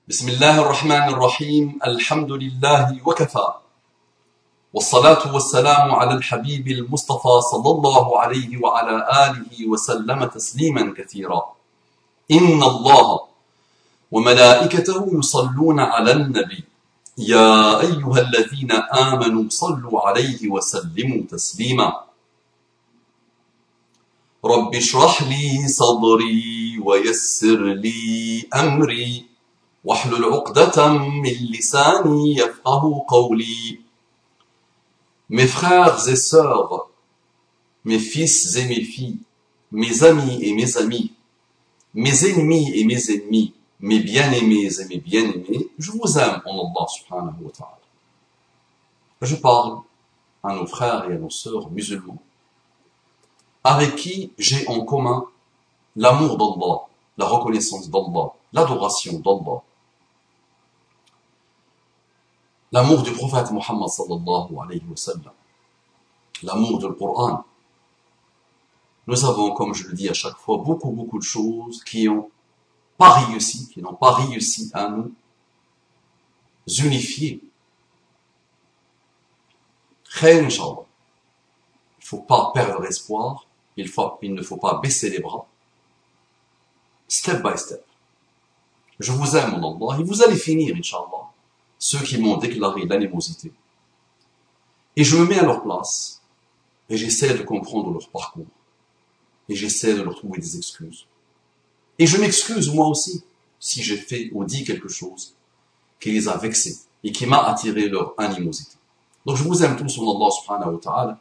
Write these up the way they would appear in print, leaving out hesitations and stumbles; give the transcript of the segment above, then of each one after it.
بسم الله الرحمن الرحيم الحمد لله وكفى والصلاة والسلام على الحبيب المصطفى صلى الله عليه وعلى آله وسلم تسليما كثيرا إن الله وملائكته يصلون على النبي يا أيها الذين آمنوا صلوا عليه وسلموا تسليما رب اشرح لي صدري ويسر لي أمري واحلل عقدة من لساني يفقه قولي. Mes frères et sœurs, mes fils et mes filles, mes amis et mes amis, mes ennemis et mes ennemis, mes bien-aimés et mes bien-aimés, je vous aime en Allah subhanahu wa ta'ala. Je parle à nos frères et à nos sœurs musulmans, avec qui j'ai en commun l'amour d'Allah, la reconnaissance d'Allah, l'adoration d'Allah, l'amour du prophète Muhammad sallallahu alayhi wa sallam, l'amour du Coran. Nous avons, comme je le dis à chaque fois, beaucoup de choses qui n'ont pas réussi à nous unifier. Khair, Inch'Allah. Il ne faut pas perdre espoir, il ne faut pas baisser les bras, step by step. Je vous aime en Allah, et vous allez finir, Inch'Allah, ceux qui m'ont déclaré l'animosité. Et je me mets à leur place, et j'essaie de comprendre leur parcours, et j'essaie de leur trouver des excuses. Et je m'excuse moi aussi, si j'ai fait ou dit quelque chose qui les a vexés, et qui m'a attiré leur animosité. Donc je vous aime tous en Allah subhanahu wa ta'ala.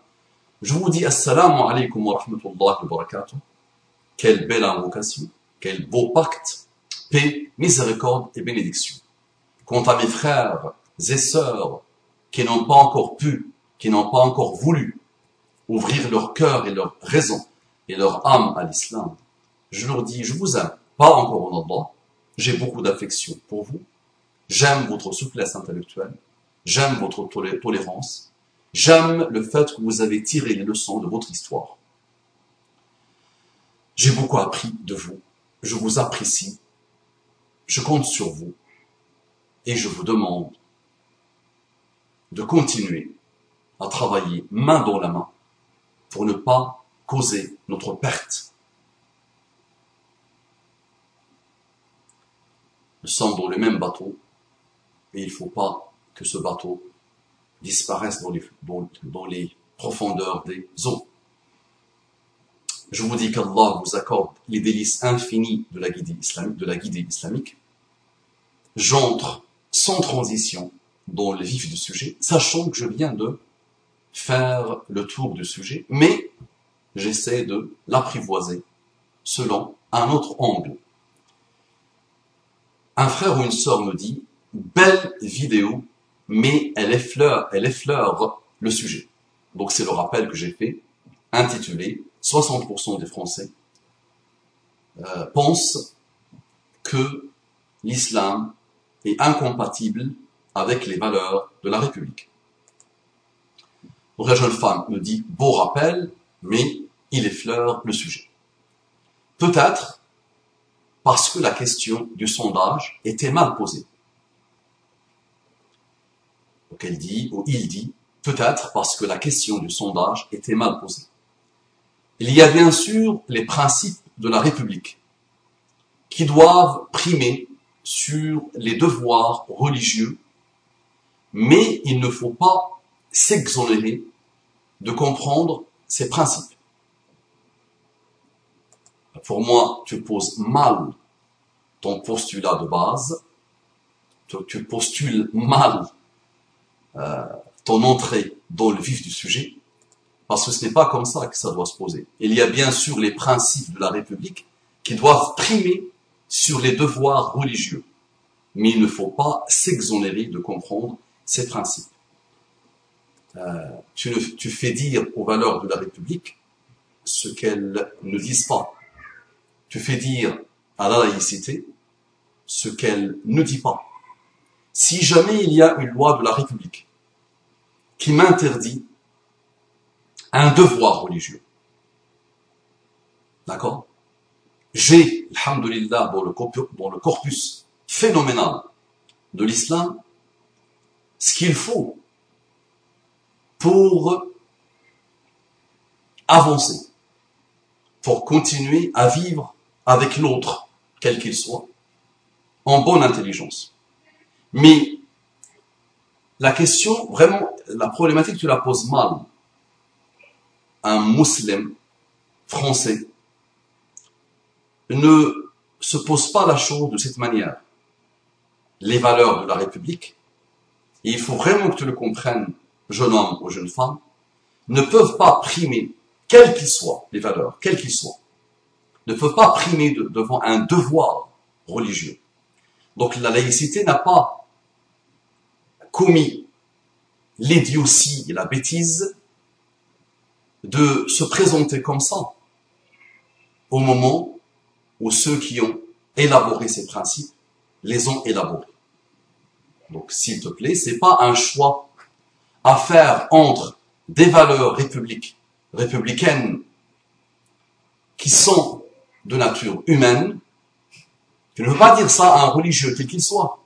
Je vous dis assalamu alaykum wa rahmatullahi wa barakatuh. Quelle belle invocation, quel beau pacte, paix, miséricorde et bénédiction. Quant à mes frères et sœurs qui n'ont pas encore pu, qui n'ont pas encore voulu ouvrir leur cœur et leur raison et leur âme à l'islam, je leur dis, je vous aime, pas encore en Allah, j'ai beaucoup d'affection pour vous, j'aime votre souplesse intellectuelle, j'aime votre tolérance, j'aime le fait que vous avez tiré les leçons de votre histoire. J'ai beaucoup appris de vous, je vous apprécie, je compte sur vous, et je vous demande de continuer à travailler main dans la main pour ne pas causer notre perte. Nous sommes dans le même bateau et il ne faut pas que ce bateau disparaisse dans les profondeurs des eaux. Je vous dis qu'Allah vous accorde les délices infinies de la guidée islamique. J'entre sans transition dans le vif du sujet, sachant que je viens de faire le tour du sujet, mais j'essaie de l'apprivoiser selon un autre angle. Un frère ou une sœur me dit, belle vidéo, mais elle effleure le sujet. Donc c'est le rappel que j'ai fait, intitulé 60% des Français pensent que l'islam est incompatible avec les valeurs de la République. Donc la jeune femme me dit, beau rappel, mais il effleure le sujet. Peut-être parce que la question du sondage était mal posée. Donc elle dit, ou il dit, peut-être parce que la question du sondage était mal posée. Il y a bien sûr les principes de la République qui doivent primer sur les devoirs religieux, mais il ne faut pas s'exonérer de comprendre ces principes. Pour moi, tu poses mal ton postulat de base, tu postules mal ton entrée dans le vif du sujet, parce que ce n'est pas comme ça que ça doit se poser. Il y a bien sûr les principes de la République qui doivent primer sur les devoirs religieux. Mais il ne faut pas s'exonérer de comprendre ces principes. Tu fais dire aux valeurs de la République ce qu'elles ne disent pas. Tu fais dire à la laïcité ce qu'elle ne dit pas. Si jamais il y a une loi de la République qui m'interdit un devoir religieux, d'accord? J'ai, alhamdoulilah, dans le corpus phénoménal de l'islam ce qu'il faut pour avancer, pour continuer à vivre avec l'autre, quel qu'il soit, en bonne intelligence. Mais la question, vraiment, la problématique, tu la poses mal. Un musulman français ne se pose pas la chose de cette manière. Les valeurs de la République, et il faut vraiment que tu le comprennes, jeune homme ou jeune femme, ne peuvent pas primer, quelles qu'ils soient les valeurs, quelles qu'ils soient, ne peuvent pas primer devant un devoir religieux. Donc la laïcité n'a pas commis l'idiotie et la bêtise de se présenter comme ça au moment où ceux qui ont élaboré ces principes les ont élaborés. Donc s'il te plaît, c'est pas un choix à faire entre des valeurs républicaines qui sont de nature humaine. Tu ne veux pas dire ça à un religieux, quel qu'il soit.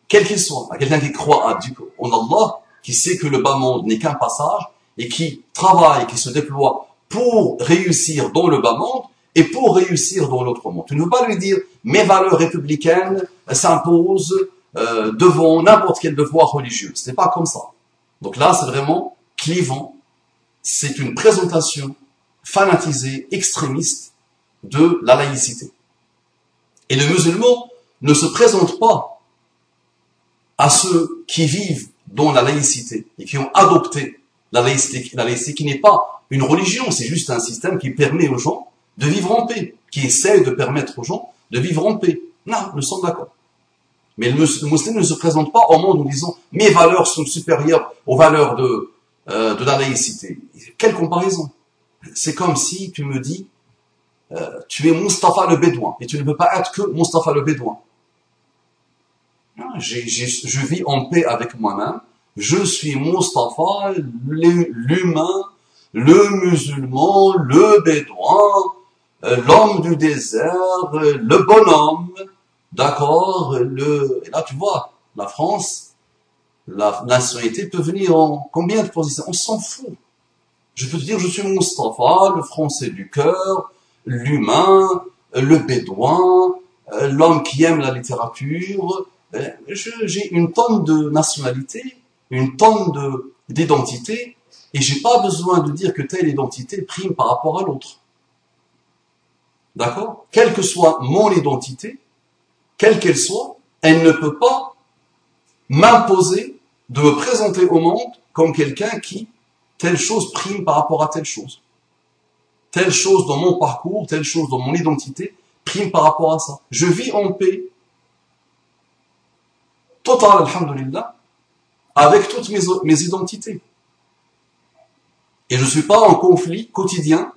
Quel qu'il soit. À quelqu'un qui croit en Allah, qui sait que le bas monde n'est qu'un passage, et qui travaille, qui se déploie pour réussir dans le bas monde, et pour réussir dans l'autre monde. Tu ne veux pas lui dire, mes valeurs républicaines s'imposent devant n'importe quel devoir religieux. Ce n'est pas comme ça. Donc là, c'est vraiment clivant. C'est une présentation fanatisée, extrémiste de la laïcité. Et le musulman ne se présente pas à ceux qui vivent dans la laïcité et qui ont adopté la laïcité qui n'est pas une religion, c'est juste un système qui permet aux gens de vivre en paix, qui essaie de permettre aux gens de vivre en paix. Non, nous sommes d'accord. Mais le musulman ne se présente pas au monde en disant « mes valeurs sont supérieures aux valeurs de la laïcité ». Quelle comparaison? C'est comme si tu me dis tu es Mustapha le Bédouin et tu ne peux pas être que Mustapha le Bédouin. Non, je vis en paix avec moi-même. Je suis Mustapha, l'humain, le musulman, le bédouin, l'homme du désert, le bonhomme, d'accord, et là tu vois, la France, la nationalité peut venir en combien de positions? On s'en fout. Je peux te dire, je suis Mustapha, le français du cœur, l'humain, le bédouin, l'homme qui aime la littérature. J'ai une tonne de nationalités, une tonne d'identités, et j'ai pas besoin de dire que telle identité prime par rapport à l'autre. D'accord? Quelle que soit mon identité, quelle qu'elle soit, elle ne peut pas m'imposer de me présenter au monde comme quelqu'un qui, telle chose prime par rapport à telle chose. Telle chose dans mon parcours, telle chose dans mon identité prime par rapport à ça. Je vis en paix totale, alhamdoulilah, avec toutes mes identités. Et je ne suis pas en conflit quotidien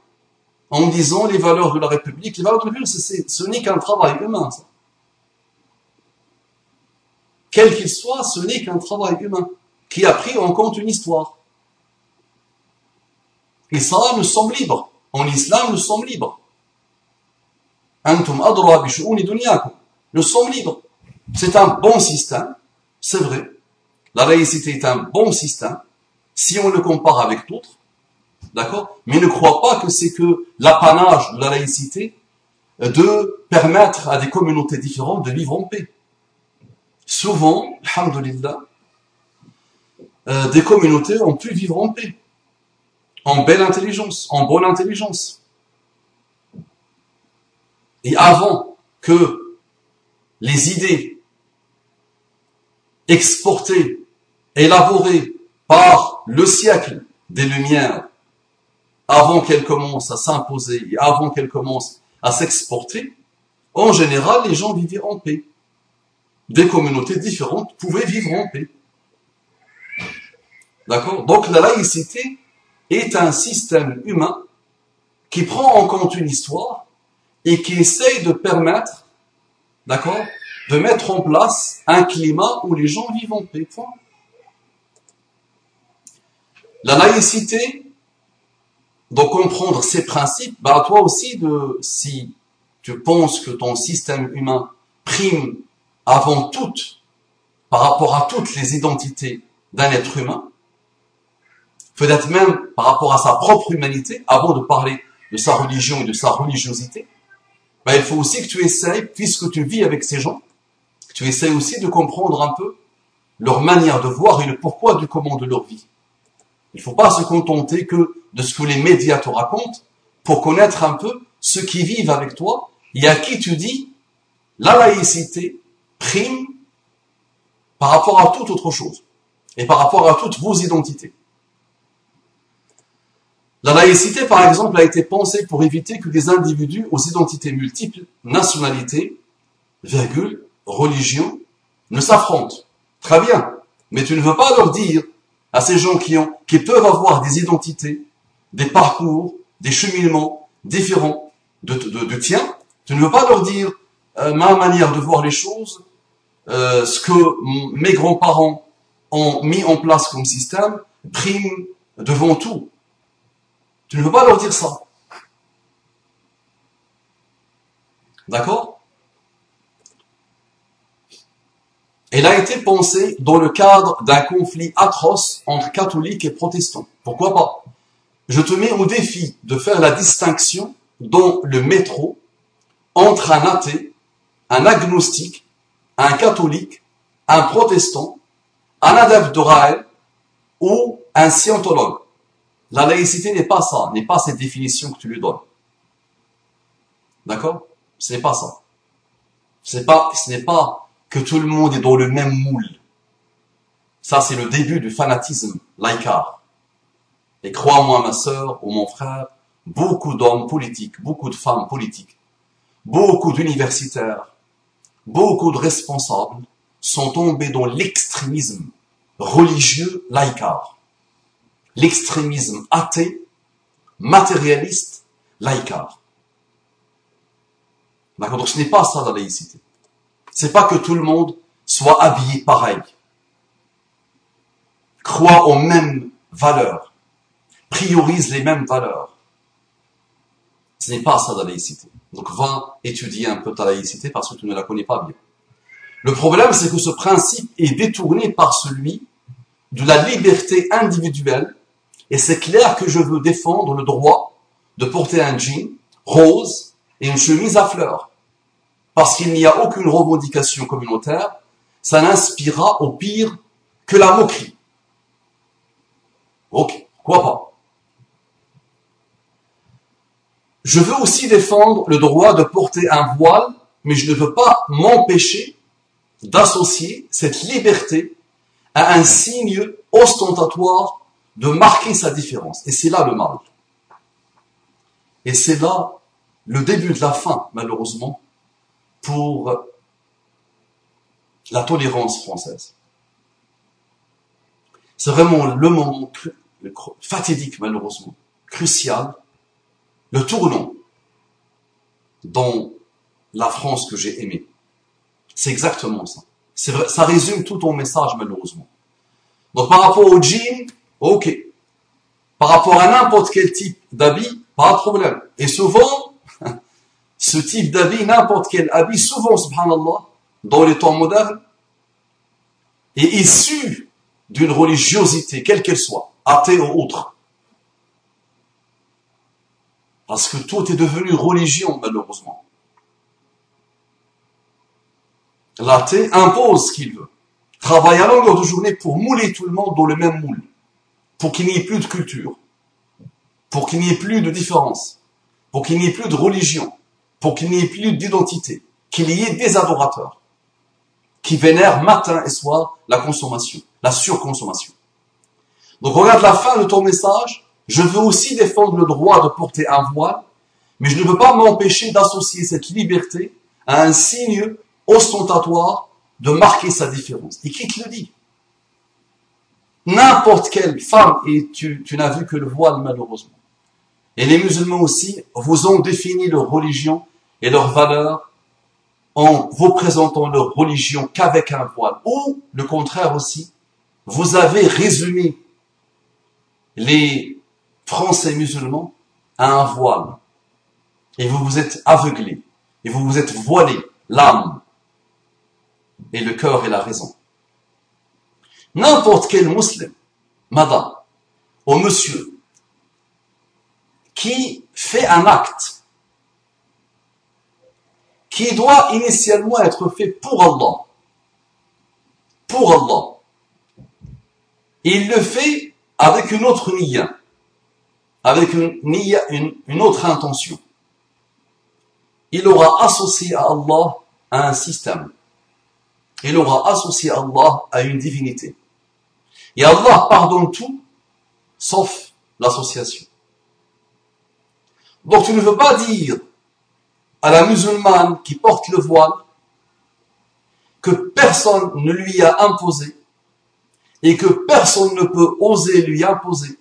en me disant les valeurs de la République. Les valeurs de la République, ce n'est qu'un travail humain, ça. Quel qu'il soit, ce n'est qu'un travail humain qui a pris en compte une histoire. Et ça, nous sommes libres. En islam, nous sommes libres. Antum adra bi shu'uni dunyakum. Nous sommes libres. C'est un bon système, c'est vrai. La laïcité est un bon système, si on le compare avec d'autres, d'accord? Mais ne crois pas que c'est que l'apanage de la laïcité de permettre à des communautés différentes de vivre en paix. Souvent, alhamdoulilah, des communautés ont pu vivre en paix, en belle intelligence, en bonne intelligence. Et avant que les idées exportées, élaborées par le siècle des Lumières, avant qu'elles commencent à s'imposer et avant qu'elles commencent à s'exporter, en général, les gens vivaient en paix. Des communautés différentes pouvaient vivre en paix. D'accord? Donc la laïcité est un système humain qui prend en compte une histoire et qui essaye de permettre, d'accord, de mettre en place un climat où les gens vivent en paix. Point. La laïcité doit comprendre ces principes. Bah, toi aussi, si tu penses que ton système humain prime avant toute, par rapport à toutes les identités d'un être humain, peut-être même par rapport à sa propre humanité, avant de parler de sa religion et de sa religiosité, ben, il faut aussi que tu essayes, puisque tu vis avec ces gens, tu essayes aussi de comprendre un peu leur manière de voir et le pourquoi du comment de leur vie. Il ne faut pas se contenter que de ce que les médias te racontent pour connaître un peu ceux qui vivent avec toi et à qui tu dis la laïcité prime par rapport à toute autre chose et par rapport à toutes vos identités. La laïcité, par exemple, a été pensée pour éviter que des individus aux identités multiples, nationalités, virgule, religion, ne s'affrontent. Très bien. Mais tu ne veux pas leur dire à ces gens qui peuvent avoir des identités, des parcours, des cheminements différents de tien, tu ne veux pas leur dire ma manière de voir les choses, ce que mes grands-parents ont mis en place comme système, prime devant tout. Tu ne veux pas leur dire ça. D'accord? Elle a été pensée dans le cadre d'un conflit atroce entre catholiques et protestants. Pourquoi pas? Je te mets au défi de faire la distinction dans le métro entre un athée, un agnostique, un catholique, un protestant, un adepte de Raël ou un scientologue. La laïcité n'est pas ça, n'est pas cette définition que tu lui donnes. D'accord? Ce n'est pas ça. Ce n'est pas que tout le monde est dans le même moule. Ça, c'est le début du fanatisme laïcard. Et crois-moi, ma sœur ou mon frère, beaucoup d'hommes politiques, beaucoup de femmes politiques, beaucoup d'universitaires, beaucoup de responsables sont tombés dans l'extrémisme religieux laïcard. L'extrémisme athée, matérialiste, laïcard. D'accord? Donc ce n'est pas ça la laïcité. C'est pas que tout le monde soit habillé pareil, croit aux mêmes valeurs, priorise les mêmes valeurs. Ce n'est pas ça la laïcité. Donc va étudier un peu ta laïcité parce que tu ne la connais pas bien. Le problème, c'est que ce principe est détourné par celui de la liberté individuelle. Et c'est clair que je veux défendre le droit de porter un jean rose et une chemise à fleurs. Parce qu'il n'y a aucune revendication communautaire, ça n'inspirera au pire que la moquerie. Ok, pourquoi pas? Je veux aussi défendre le droit de porter un voile, mais je ne veux pas m'empêcher d'associer cette liberté à un signe ostentatoire de marquer sa différence. Et c'est là le mal. Et c'est là le début de la fin, malheureusement, pour la tolérance française. C'est vraiment le moment fatidique, malheureusement, crucial, le tournant dans la France que j'ai aimée. C'est exactement ça. C'est vrai, ça résume tout ton message, malheureusement. Donc par rapport au jean, ok. Par rapport à n'importe quel type d'habit, pas de problème. Et souvent, ce type d'habit, n'importe quel habit, souvent, subhanallah, dans les temps modernes, est issu d'une religiosité, quelle qu'elle soit, athée ou autre. Parce que tout est devenu religion, malheureusement. L'athée impose ce qu'il veut. Travaille à longueur de journée pour mouler tout le monde dans le même moule. Pour qu'il n'y ait plus de culture. Pour qu'il n'y ait plus de différence. Pour qu'il n'y ait plus de religion. Pour qu'il n'y ait plus d'identité. Qu'il y ait des adorateurs. Qui vénèrent matin et soir la consommation. La surconsommation. Donc regarde la fin de ton message. Je veux aussi défendre le droit de porter un voile. Mais je ne veux pas m'empêcher d'associer cette liberté à un signe ostentatoire de marquer sa différence. Et qui te le dit? N'importe quelle femme, et tu n'as vu que le voile malheureusement. Et les musulmans aussi vous ont défini leur religion et leurs valeurs en vous présentant leur religion qu'avec un voile. Ou, le contraire aussi, vous avez résumé les Français musulmans à un voile. Et vous vous êtes aveuglés. Et vous vous êtes voilés l'âme. et le cœur et la raison. N'importe quel musulman, madame ou monsieur, qui fait un acte qui doit initialement être fait pour Allah, il le fait avec une autre niya, avec une autre intention. Il aura associé à Allah à un système. Il aura associé Allah à une divinité. Et Allah pardonne tout, sauf l'association. Donc tu ne veux pas dire à la musulmane qui porte le voile que personne ne lui a imposé et que personne ne peut oser lui imposer.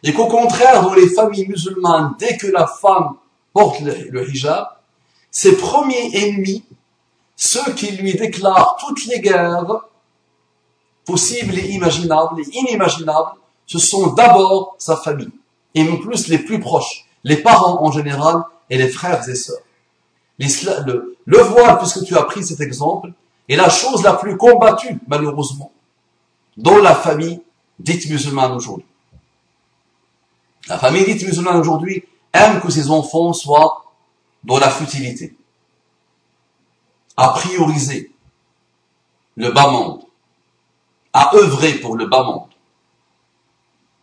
Et qu'au contraire, dans les familles musulmanes, dès que la femme porte le hijab, ses premiers ennemis, ceux qui lui déclarent toutes les guerres possibles et inimaginables, ce sont d'abord sa famille, et en plus les plus proches, les parents en général et les frères et sœurs. Le voile, puisque tu as pris cet exemple, est la chose la plus combattue, malheureusement, dans la famille dite musulmane aujourd'hui. La famille dite musulmane aujourd'hui aime que ses enfants soient dans la futilité, à prioriser le bas monde, à œuvrer pour le bas monde,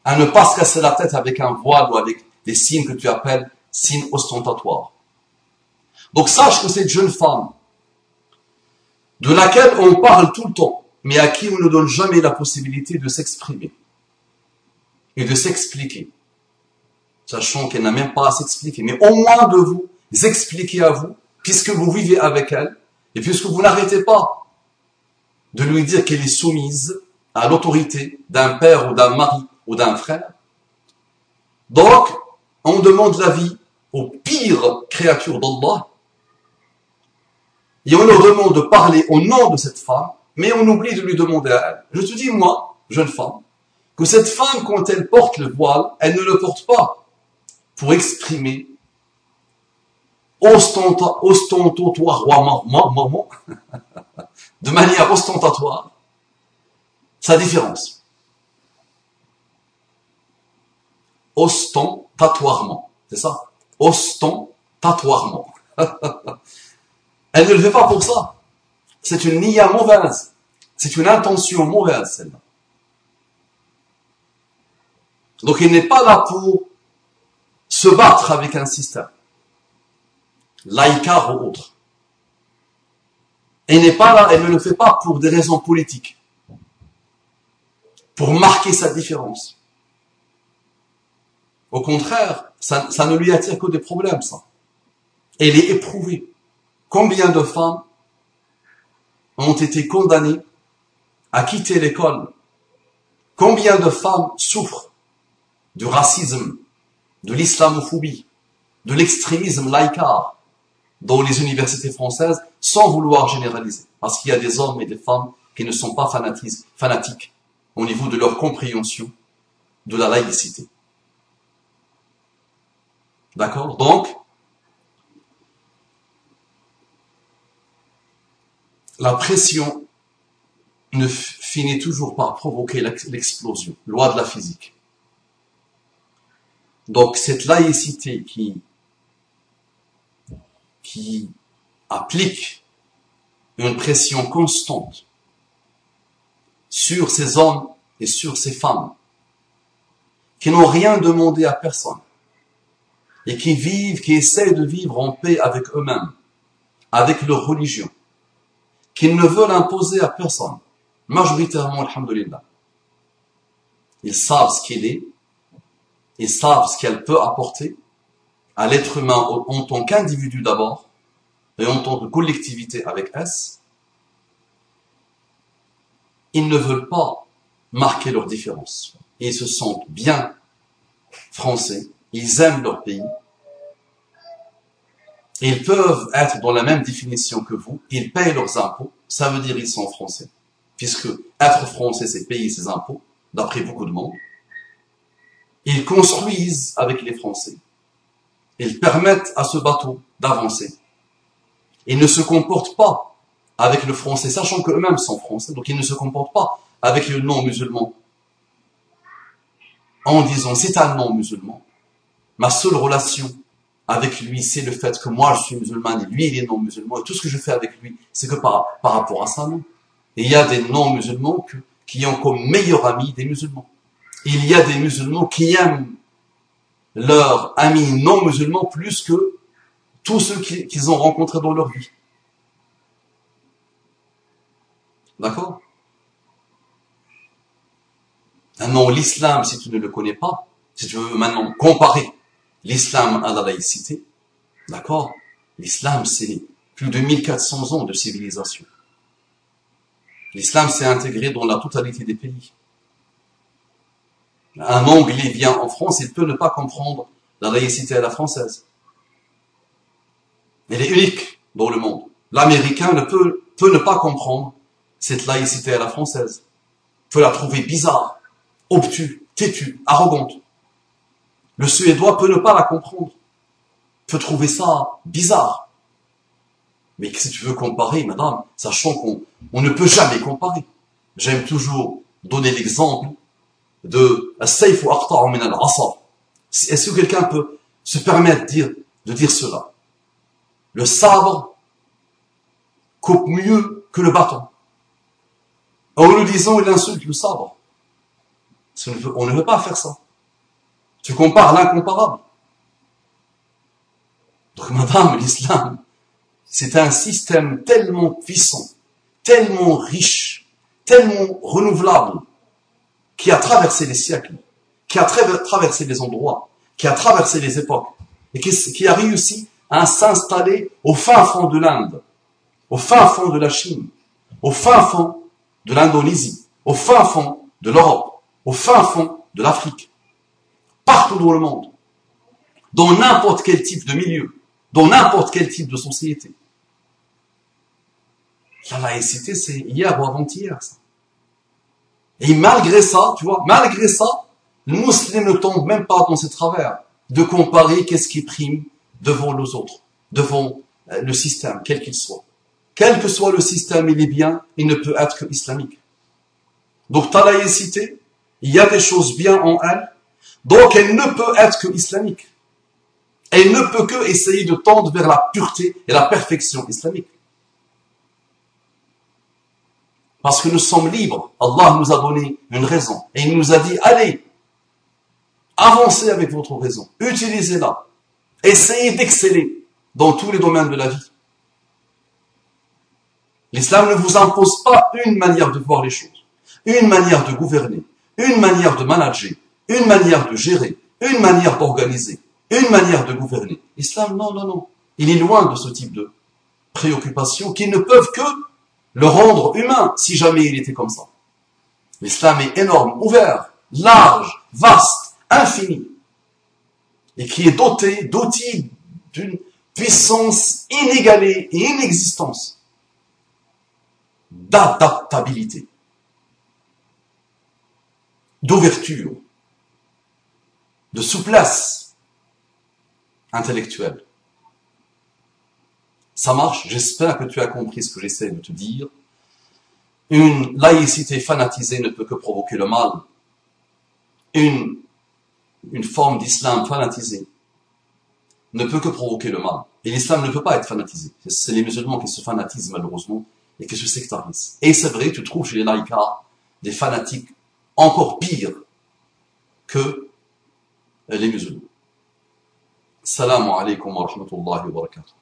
à ne pas se casser la tête avec un voile ou avec des signes que tu appelles signes ostentatoires. Donc sache que cette jeune femme, de laquelle on parle tout le temps, mais à qui on ne donne jamais la possibilité de s'exprimer et de s'expliquer, sachant qu'elle n'a même pas à s'expliquer, mais au moins de vous expliquer à vous, puisque vous vivez avec elle, et puisque vous n'arrêtez pas de lui dire qu'elle est soumise à l'autorité d'un père ou d'un mari ou d'un frère. Donc, on demande l'avis aux pires créatures d'Allah, et on leur demande de parler au nom de cette femme, mais on oublie de lui demander à elle. Je te dis, moi, jeune femme, que cette femme, quand elle porte le voile, elle ne le porte pas pour exprimer ostentatoirement, de manière ostentatoire, sa différence. Ostentatoirement, c'est ça? Ostentatoirement. Elle ne le fait pas pour ça. C'est une niya mauvaise. C'est une intention mauvaise, celle-là. Donc il n'est pas là pour se battre avec un système, laïcard ou autre. Elle n'est pas là, elle ne le fait pas pour des raisons politiques, pour marquer sa différence. Au contraire, ça ne lui attire que des problèmes, ça. Elle est éprouvée. Combien de femmes ont été condamnées à quitter l'école? Combien de femmes souffrent du racisme, de l'islamophobie, de l'extrémisme laïcard dans les universités françaises, sans vouloir généraliser? Parce qu'il y a des hommes et des femmes qui ne sont pas fanatiques au niveau de leur compréhension de la laïcité. D'accord? Donc, la pression ne finit toujours par provoquer l'explosion, loi de la physique. Donc cette laïcité qui applique une pression constante sur ces hommes et sur ces femmes qui n'ont rien demandé à personne et qui essaient de vivre en paix avec eux-mêmes, avec leur religion, qu'ils ne veulent imposer à personne, majoritairement, alhamdoulilah. Ils savent ce qu'il est, ils savent ce qu'elle peut apporter à l'être humain en tant qu'individu d'abord, et en tant que collectivité avec S. Ils ne veulent pas marquer leur différence. Ils se sentent bien français, ils aiment leur pays, ils peuvent être dans la même définition que vous, ils payent leurs impôts, ça veut dire ils sont français. Puisque être français, c'est payer ses impôts, d'après beaucoup de monde. Ils construisent avec les Français. Ils permettent à ce bateau d'avancer. Ils ne se comportent pas avec le français, sachant qu'eux-mêmes sont français, donc ils ne se comportent pas avec le non-musulman en disant c'est un non-musulman. Ma seule relation avec lui, c'est le fait que moi je suis musulman et lui il est non-musulman, et tout ce que je fais avec lui, c'est que par rapport à ça, non. Et il y a des non-musulmans qui ont comme meilleur ami des musulmans. Il y a des musulmans qui aiment leurs amis non-musulmans plus que tous ceux qu'ils ont rencontrés dans leur vie. D'accord? Maintenant, l'islam, si tu ne le connais pas, si tu veux maintenant comparer l'islam à la laïcité, d'accord? L'islam, c'est plus de 1400 ans de civilisation. L'islam s'est intégré dans la totalité des pays. Un Anglais vient en France, il peut ne pas comprendre la laïcité à la française. Elle est unique dans le monde. L'Américain peut ne pas comprendre cette laïcité à la française. Peut la trouver bizarre, obtus, têtue, arrogante. Le Suédois peut ne pas la comprendre. Peut trouver ça bizarre. Mais si tu veux comparer, madame, sachant qu'on ne peut jamais comparer. J'aime toujours donner l'exemple de as-sayf aqta'u min al-'asa. Est-ce que quelqu'un peut se permettre de dire cela? Le sabre coupe mieux que le bâton. En le disant, il insulte le sabre. On ne veut pas faire ça. Tu compares l'incomparable. Donc, madame, l'islam, c'est un système tellement puissant, tellement riche, tellement renouvelable, qui a traversé les siècles, qui a traversé les endroits, qui a traversé les époques, et qui a réussi à s'installer au fin fond de l'Inde, au fin fond de la Chine, au fin fond de l'Indonésie, au fin fond de l'Europe, au fin fond de l'Afrique, partout dans le monde, dans n'importe quel type de milieu, dans n'importe quel type de société. La laïcité, c'est hier ou avant-hier, ça. Et malgré ça, tu vois, malgré ça, le musulman ne tombe même pas dans ce travers de comparer qu'est-ce qui prime devant les autres, devant le système, quel qu'il soit. Quel que soit le système, il est bien, il ne peut être que islamique. Donc ta laïcité, il y a des choses bien en elle, donc elle ne peut être que islamique. Elle ne peut que essayer de tendre vers la pureté et la perfection islamique. Parce que nous sommes libres. Allah nous a donné une raison. Et il nous a dit, allez, avancez avec votre raison. Utilisez-la. Essayez d'exceller dans tous les domaines de la vie. L'islam ne vous impose pas une manière de voir les choses, une manière de gouverner, une manière de manager, une manière de gérer, une manière d'organiser, une manière de gouverner. L'islam, non, non, non. Il est loin de ce type de préoccupations qui ne peuvent que le rendre humain, si jamais il était comme ça. L'islam est énorme, ouvert, large, vaste, infini, et qui est doté d'outils d'une puissance inégalée et inexistence, d'adaptabilité, d'ouverture, de souplesse intellectuelle. Ça marche, j'espère que tu as compris ce que j'essaie de te dire. Une laïcité fanatisée ne peut que provoquer le mal. Une forme d'islam fanatisé ne peut que provoquer le mal. Et l'islam ne peut pas être fanatisé. C'est les musulmans qui se fanatisent malheureusement et qui se sectarisent. Et c'est vrai, tu trouves chez les laïcars des fanatiques encore pires que les musulmans. Assalamu alaikum wa rahmatullahi wa barakatuh.